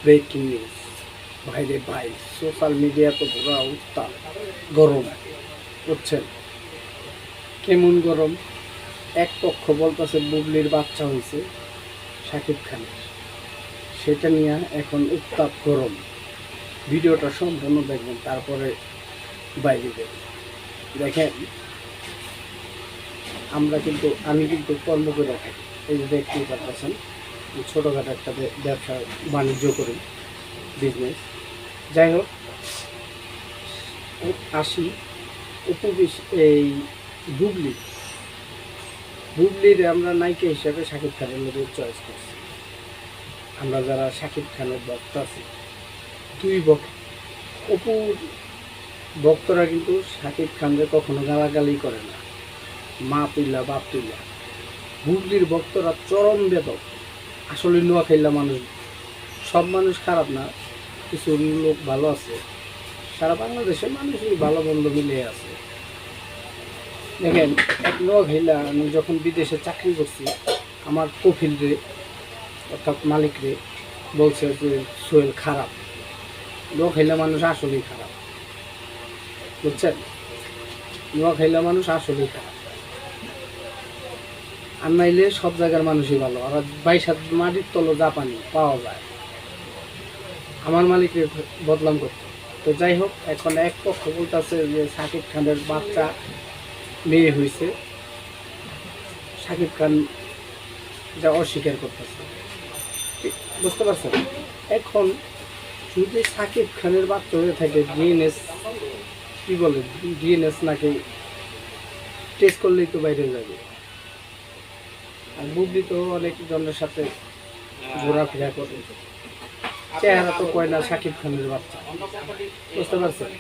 Breaking news. ভাইরে ভাই, social media তো পুরো উত্তাল গরম। বুঝছেন কেমন গরম? এক পক্ষ বলতেছে বুবলির বাচ্চা হয়েছে শাকিব খানের, সেটা নিয়ে এখন উত্তাপ গরম। ভিডিওটা সম্পূর্ণ দেখবেন, তারপরে বাইরে দেবেন। দেখেন, আমি কিন্তু কর্ম করে থাকি। এই যে দেখতেই পাচ্ছেন, ছোটোখাটো একটা ব্যবসা বাণিজ্য করি, বিজনেস। যাই হোক, আসি এই বুবলি বুবলির আমরা নায়িকা হিসাবে শাকিব খানের মধ্যে চয়েস করছি। আমরা যারা শাকিব খানের ভক্ত আছি, অপুর ভক্তরা কিন্তু শাকিব খানকে কখনো গালাগালি করে না, মা তুইলা বাপ তুইলা। বুবলির ভক্তরা চরম বেদক। আসলে নোয়াখাইলা মানুষ, সব মানুষ খারাপ না, কিছু লোক ভালো আছে। সারা বাংলাদেশের মানুষই ভালো মন্দ মিলে আছে। দেখেন, এক নোয়াখাইলা আমি যখন বিদেশে চাকরি করছি, আমার কফিল রে অর্থাৎ মালিক রে বলছে যে সোহেল খারাপ। নোয়াখাইলা মানুষ আসলেই খারাপ, বুঝছেন? নোয়াখাইলা মানুষ আসলেই খারাপ। আর নাইলে সব জায়গার মানুষই ভালো। আর 22 মাটির তলো জাপানি পাওয়া যায়। আমার মালিকের বদলাম করতে। তো যাই হোক, এখন এক পক্ষ বলতেছে যে শাকিব খানের বাচ্চা মেয়ে হয়েছে, শাকিব খান যা অস্বীকার করতেছে। বুঝতে পারছেন? এখন যদি শাকিব খানের বাচ্চা হয়ে থাকে, ডিএনএস কি বলে, ডিএনএস নাকি টেস্ট করলেই তো বাইরে যাবে। আর বুবলি তো অনেক জনের সাথে ঘোরাফেরা করে, চেহারা তো কয় না শাকিব খানের বাচ্চা। বুঝতে পারছেন?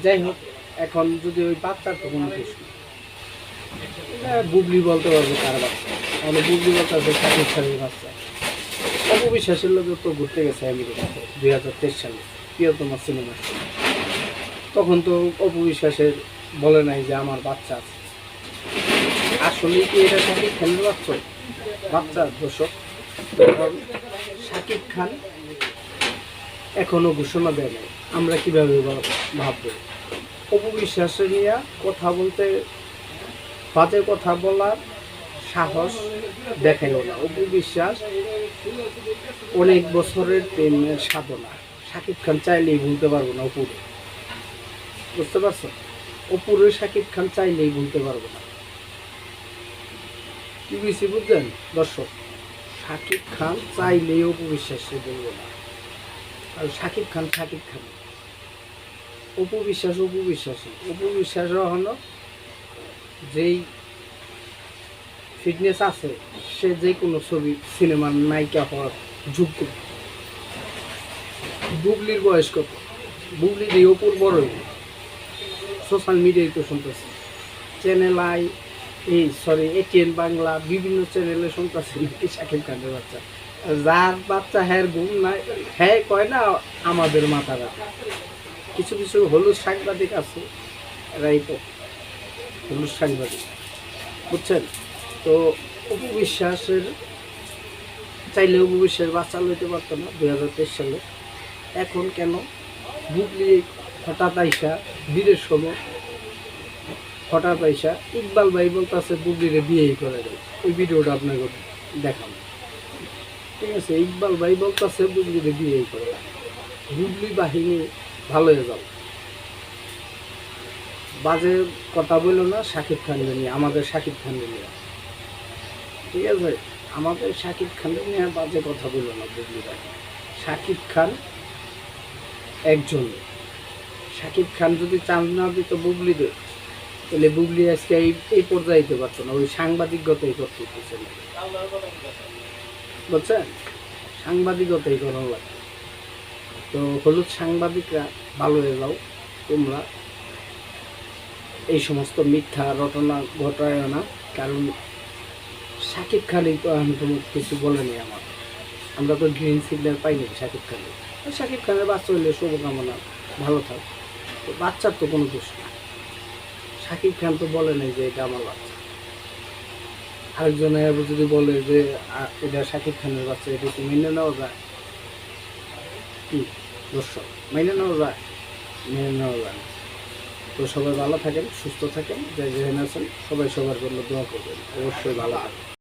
যাই হোক, এখন যদি ওই বাচ্চার তো কোনো কিছু বুবলি বলতে পারবে তার বাচ্চা, তাহলে বুবলি বলতে পারবে শাকিব খানের বাচ্চা। অপবিশ্বাসের লোক তো ঘুরতে গেছে আমেরিকাতে 2023 সালে, প্রিয়তমা সিনেমা। তখন তো অপবিশ্বাসের বলে নাই যে আমার বাচ্চা আছে। আসলে কি এটা শাকিব খানের বাচ্চা দর্শক? শাকিব খান এখনো ঘোষণা দেয় নাই, আমরা কিভাবে ভাববো? অপবিশ্বাসের নিয়ে কথা বলতে, বাজে কথা বলার সাহস দেখাইও না। অপবিশ্বাস অনেক বছরের প্রেমের সাধনা, শাকিব খান চাইলেই ভুলতে পারবো না অপুরে। বুঝতে পারছো? অপুরে শাকিব খান চাইলেই ভুলতে পারবো না। কি বুঝছি বুঝলেন দর্শক? শাকিব খান চাইলেই অপবিশ্বাসে বলবো না। আর শাকিব খান অপবিশ্বাস হলো যেই ফিটনেস আছে, সে যে কোনো ছবি সিনেমার নায়িকা হওয়ার যোগ্য। বুবলির বয়স কত? বুবলি যে অপুর বড়ই। সোশ্যাল মিডিয়ায় তো শুনতেছে, চ্যানেল এটিএন বাংলা, বিভিন্ন চ্যানেলে শুনতেছে নাকি শাকিব খানের বাচ্চা। যার বাচ্চা হ্যার ঘুম নাই, হ্যাঁ কয় না আমাদের মাথারা। কিছু কিছু হলুদ সাংবাদিক আছে, এরাই তো হলুদ সাংবাদিক, বুঝছেন? তো অপবিশ্বাসের চাইলে অপবিশ্বাস বাচ্চা লইতে পারতো না 2023 সালে। এখন কেন বুবলি হঠাৎ আইসা, বীরের সময় হঠাৎ আইসা ইকবাল ভাই বলতেছে বুবলিরে বিয়েই করে দেয়। ওই ভিডিওটা আপনাকে দেখাবো, ঠিক আছে? ইকবাল ভাই বলতেছে বুবলিরে বিয়েই করে দেয়। বুবলি বাহিনী ভালো হয়ে যাও, বাজে কথা বললো না শাকিব খানকে নিয়ে, আমাদের শাকিব খানকে নিয়ে, ঠিক আছে? আমাদের শাকিব খানকে নিয়ে বাজে কথা বললো না বুবলি ভাই। শাকিব খান একজন, শাকিব খান যদি চান্স না দিত বুবলিদের, তাহলে বুবলি আজকে এই পর্যায়ে দিতে পারতো না। ওই সাংবাদিকতাই করতে হচ্ছে, বুঝছেন? সাংবাদিকতাই করা লাগে। তো হলুদ সাংবাদিকরা ভালো হয়ে যাও তোমরা, এই সমস্ত মিথ্যা রটনা ঘটায় না। কারণ শাকিব খানই তো আমি তোমার কিছু বলেনি আমার, আমরা তো গ্রিন সিগন্যাল পাইনি শাকিব খানের। শাকিব খানের বাচ্চা হইলে শুভকামনা, ভালো থাক। তো বাচ্চার তো কোনো দোষ না, শাকিব খান তো বলে নাই যে এটা আমার বাচ্চা। আরেকজনে যদি বলে যে এটা শাকিব খানের বাচ্চা, এটা তো মেনে নেওয়া যায়? কি দর্শক মেনে নেওয়া যায়, মেনে নেওয়া যায় না। তো সবাই ভালো থাকেন, সুস্থ থাকেন, যে যেখানে আছেন সবাই সবার জন্য দোয়া করবেন, অবশ্যই ভালো থাকেন।